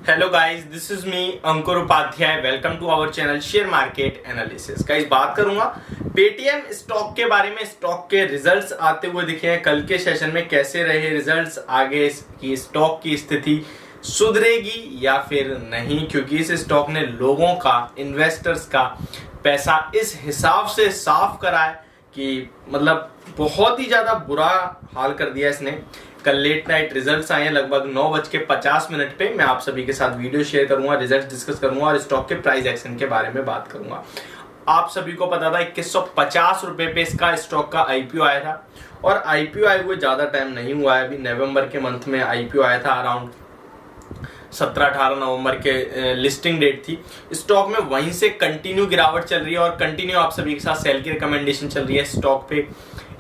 Hello guys, this is me Ankur Upadhyay. Welcome to our channel share market analysis. Guys, बात करूंगा Paytm stock के बारे में। स्टॉक के रिजल्ट्स आते हुए दिखे हैं। कल के सेशन में कैसे रहे रिजल्ट्स, आगे की स्टॉक की स्थिति सुधरेगी या फिर नहीं, क्योंकि इस स्टॉक ने लोगों का, इन्वेस्टर्स का पैसा इस हिसाब से साफ करा है कि मतलब बहुत ही ज्यादा बुरा हाल कर दिया इसने। कल लेट नाइट रिजल्ट्स आए हैं लगभग 9:50 पे। मैं आप सभी के साथ वीडियो शेयर करूंगा, रिजल्ट डिस्कस करूंगा और स्टॉक के प्राइस एक्शन के बारे में बात करूंगा। आप सभी को पता था 2150 रुपए पे इसका स्टॉक का आईपीओ आया था और आईपीओ आए हुए ज्यादा टाइम नहीं हुआ है। अभी नवंबर के मंथ में आईपीओ आया था, अराउंड 17-18 नवंबर के लिस्टिंग डेट थी। स्टॉक में वहीं से कंटिन्यू गिरावट चल रही है और कंटिन्यू आप सभी के साथ सेल की रिकमेंडेशन चल रही है स्टॉक पे।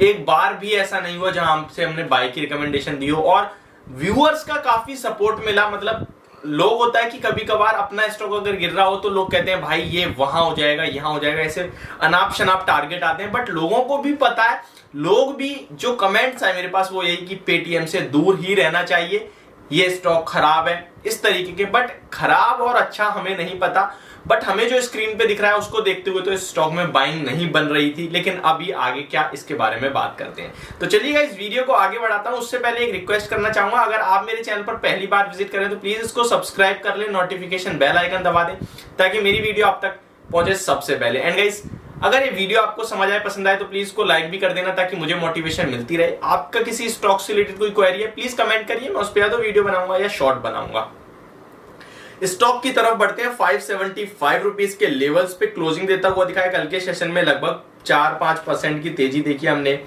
एक बार भी ऐसा नहीं हुआ जहां हमसे हमने बाय की रिकमेंडेशन दी हो और व्यूअर्स का काफी सपोर्ट मिला। मतलब लोग होता है कि कभी कभार अपना स्टॉक अगर गिर रहा हो तो लोग कहते हैं भाई ये वहां हो जाएगा, यहां हो जाएगा, ऐसे अनाप शनाप टारगेट आते हैं। बट लोगों को भी पता है, लोग भी जो कमेंट्स आए मेरे पास वो यही कि पेटीएम से दूर ही रहना चाहिए, ये स्टॉक खराब है, इस तरीके के। बट खराब और अच्छा हमें नहीं पता, बट हमें जो स्क्रीन पे दिख रहा है उसको देखते हुए तो इस स्टॉक में बाइंग नहीं बन रही थी। लेकिन अभी आगे क्या, इसके बारे में बात करते हैं। तो चलिए इस वीडियो को आगे बढ़ाता हूं। उससे पहले एक रिक्वेस्ट करना चाहूंगा, अगर आप मेरे चैनल पर पहली बार विजिट करें तो प्लीज इसको सब्सक्राइब कर लें, नोटिफिकेशन बेल आइकन दबा दें ताकि मेरी वीडियो आप तक पहुंचे सबसे पहले। एंड गाइस, अगर ये वीडियो आपको समझ आए, पसंद आए तो प्लीज को लाइक भी कर देना ताकि मुझे मोटिवेशन मिलती रहे। आपका किसी स्टॉक से रिलेटेड कोई क्वेरी है प्लीज कमेंट करिए, मैं उस पर या तो वीडियो बनाऊंगा या शॉर्ट बनाऊंगा। स्टॉक की तरफ बढ़ते हैं। 575 रुपीज के लेवल्स पे क्लोजिंग देता हुआ दिखा है। कल के सेशन में लगभग 4-5% की तेजी देखी हमने।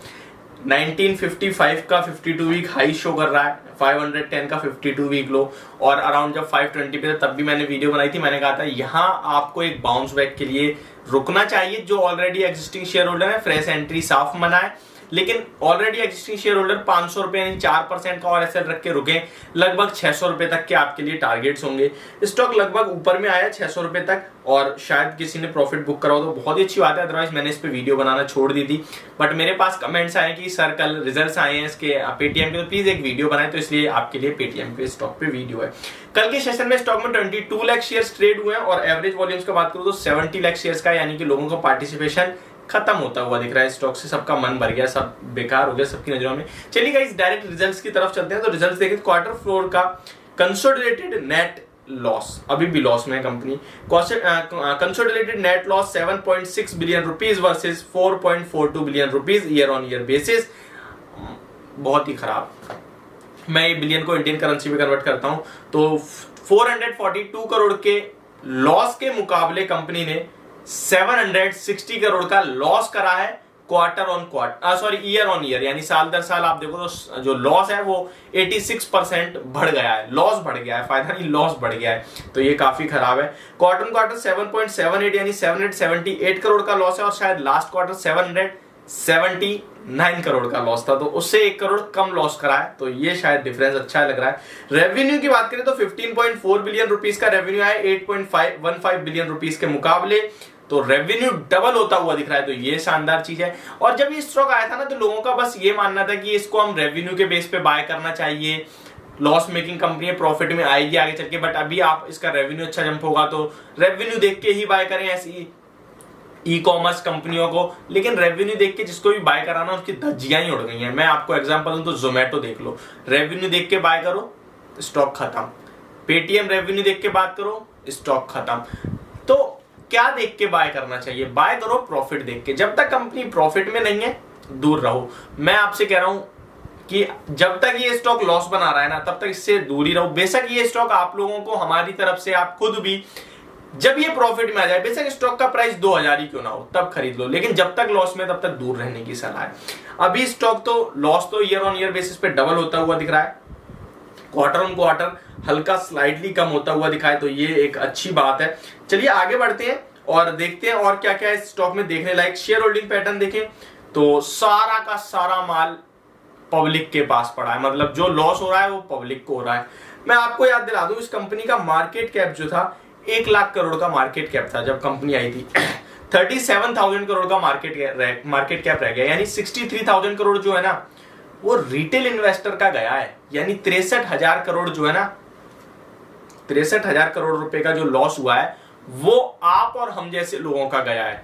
1955 का 52 वीक हाई शो कर रहा है, 510 का 52 वीक लो, और अराउंड जब 520 पे था तब भी मैंने वीडियो बनाई थी। मैंने कहा था यहाँ आपको एक बाउंस बैक के लिए रुकना चाहिए। जो ऑलरेडी एग्जिस्टिंग शेयर होल्डर है, फ्रेश एंट्री साफ मना है, लेकिन ऑलरेडी एग्जिस्टिंग शेयर होल्डर 500 रुपए यानी 4% का और एसएल रख के रुके। लगभग 600 रुपए तक के आपके लिए टारगेट्स होंगे। स्टॉक लगभग ऊपर में आया 600 रुपए तक और शायद किसी ने प्रॉफिट बुक करा हो तो बहुत ही अच्छी बात है, अदरवाइज मैंने इस पे वीडियो बनाना छोड़ दी थी। बट मेरे पास कमेंट्स आए कि सर कल रिजल्ट्स आए हैं इसके पेटीएम पे, तो प्लीज एक वीडियो बनाए, तो इसलिए आपके लिए पेटीएम पे स्टॉक पे वीडियो है। कल के सेशन में स्टॉक में 22 लाख शेयर्स ट्रेड हुए हैं और एवरेज वॉल्यूम्स की बात करूं तो 70 लाख शेयर्स का, यानी कि लोगों का पार्टिसिपेशन खत्म होता हुआ दिख रहा है। स्टॉक से सबका मन भर गया, सब बेकार हो गया सबकी नजरों में। चलिए गाइस, डायरेक्ट रिजल्ट्स की तरफ चलते हैं। तो रिजल्ट्स देखें, क्वार्टर 4 का कंसोलिडेटेड नेट लॉस, अभी भी लॉस में है company. Consolidated net loss 7.6 billion rupees versus 4.42 billion rupees year on year basis. बहुत ही खराब। मैं ये बिलियन को इंडियन करेंसी में कन्वर्ट करता हूं तो 442 करोड़ के लॉस के मुकाबले कंपनी ने 760 करोड़ का लॉस करा है quarter on quarter, sorry year on year, यानी साल दर साल आप देखो तो जो लॉस है वो 86% बढ़ गया है। लॉस बढ़ गया है, फायदा नहीं, लॉस बढ़ गया है, तो ये काफी खराब है। क्वार्टर ऑन क्वार्टर 7.78 यानी 778 करोड़ का लॉस है और शायद लास्ट क्वार्टर 779 करोड़ का लॉस था, तो उससे 1 करोड़ कम लॉस करा है, तो ये शायद डिफरेंस अच्छा लग रहा है। रेवेन्यू की बात करें तो 15.4 बिलियन रुपीस का रेवेन्यू है 8.15 बिलियन रुपीस के मुकाबले, तो रेवेन्यू डबल होता हुआ दिख रहा है, तो ये शानदार चीज है। और जब ये स्टॉक आया था ना तो लोगों का बस ये मानना था कि इसको हम रेवेन्यू के बेस पे बाय करना चाहिए, लॉस मेकिंग कंपनी है, प्रॉफिट में आएगी आगे चल के। बट अभी आप इसका रेवेन्यू अच्छा जंप होगा तो रेवेन्यू देख के ही बाय करें ऐसी ई कॉमर्स कंपनियों को। लेकिन रेवेन्यू देख के जिसको भी बाय कराना उसकी धज्जियां ही उड़ गई हैं। मैं आपको एग्जांपल दूं तो जोमेटो देख लो, रेवेन्यू देख के बाय करो स्टॉक खत्म। पेटीएम रेवेन्यू देख के बात करो स्टॉक खत्म। तो क्या देख के बाय करना चाहिए? बाय करो प्रॉफिट देख के। जब तक कंपनी प्रॉफिट में नहीं है दूर रहो। मैं आपसे कह रहा हूं कि जब तक ये स्टॉक लॉस बना रहा है ना तब तक इससे दूर ही रहो। बेशक ये स्टॉक आप लोगों को हमारी तरफ से, आप खुद भी जब ये प्रॉफिट में आ जाए, बेशक स्टॉक का प्राइस 2000 ही क्यों ना हो तब खरीद लो, लेकिन जब तक लॉस में तब तक दूर रहने की सलाह है। अभी स्टॉक तो लॉस तो ईयर ऑन ईयर बेसिस पे डबल होता हुआ दिख रहा है, क्वार्टर ऑन क्वार्टर हल्का स्लाइडली कम होता हुआ दिखा है, तो ये एक अच्छी बात है। चलिए आगे बढ़ते हैं और देखते हैं और क्या क्या है स्टॉक में देखने लायक। शेयर होल्डिंग पैटर्न देखें तो सारा का सारा माल पब्लिक के पास पड़ा है, मतलब जो लॉस हो रहा है वो पब्लिक को हो रहा है। मैं आपको याद दिला दूं, इस कंपनी का मार्केट कैप जो था 1 लाख करोड़ का मार्केट कैप था जब कंपनी आई थी। 37,000 करोड़ का मार्केट कैप रह गया, यानी 63,000 करोड़ जो है ना वो रिटेल इन्वेस्टर का गया है, यानी 63,000 करोड़ जो है ना 63,000 करोड़ रुपए का जो लॉस हुआ है वो आप और हम जैसे लोगों का गया है,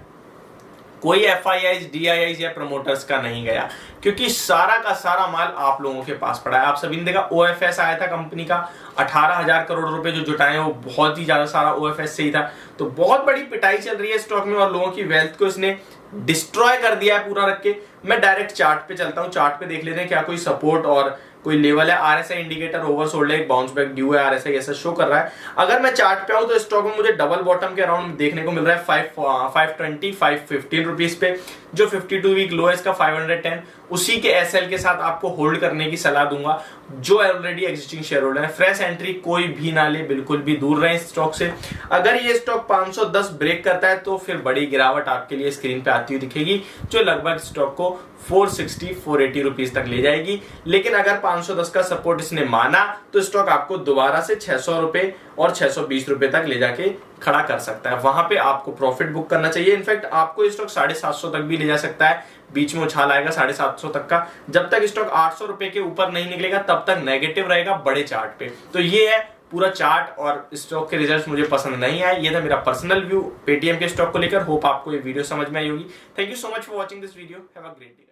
कोई FIIs, DIIs या प्रमोटर्स का नहीं गया, क्योंकि सारा का सारा माल आप लोगों के पास पड़ा है। आप सभी ने देखा OFS आया था कंपनी का, 18,000 करोड़ रुपए जो जुटाए वो बहुत ही ज्यादा सारा OFS से ही था। तो बहुत बड़ी पिटाई चल रही है स्टॉक में और लोगों की वेल्थ को इसने डिस्ट्रॉय कर दिया है पूरा रख के। मैं डायरेक्ट चार्ट पे चलता हूं, चार्ट पे देख लेते हैं क्या कोई सपोर्ट और कोई लेवल है। RSI इंडिकेटर ओवरसोल्ड है, एक बाउंस बैक ड्यू है, RSI ऐसा शो कर रहा है। अगर मैं चार्ट पे आऊं तो स्टॉक में मुझे डबल बॉटम के अराउंड देखने को मिल रहा है 520 515 रुपीस पे। जो 52 वीक लो है इसका 510, उसी के SL के साथ आपको होल्ड करने की सलाह दूंगा जो ऑलरेडी एग्जिस्टिंग शेयर होल्डर है। फ्रेश एंट्री कोई भी ना ले, बिल्कुल भी दूर रहे इस स्टॉक से। अगर ये स्टॉक 510 ब्रेक करता है तो फिर बड़ी गिरावट आपके लिए स्क्रीन पे आती हुई दिखेगी, जो लगभग स्टॉक को 460 480 रुपीस तक ले जाएगी। लेकिन अगर 510 का सपोर्ट इसने माना तो स्टॉक आपको दोबारा से 600 रुपए और 620 रुपए तक ले जाके खड़ा कर सकता है। वहां पे आपको प्रॉफिट बुक करना चाहिए। इनफैक्ट आपको ये स्टॉक 750 तक भी ले जा सकता है, बीच में उछाल आएगा 750 तक का। जब तक स्टॉक 800 रुपए के ऊपर नहीं निकलेगा तब तक नेगेटिव रहेगा बड़े चार्ट पे। तो ये है पूरा चार्ट और स्टॉक के रिजल्ट्स मुझे पसंद नहीं आए। ये था मेरा पर्सनल व्यू पेटीएम के स्टॉक को लेकर। होप आपको ये वीडियो समझ में आई होगी। Thank you so much for watching this video. Have a great day.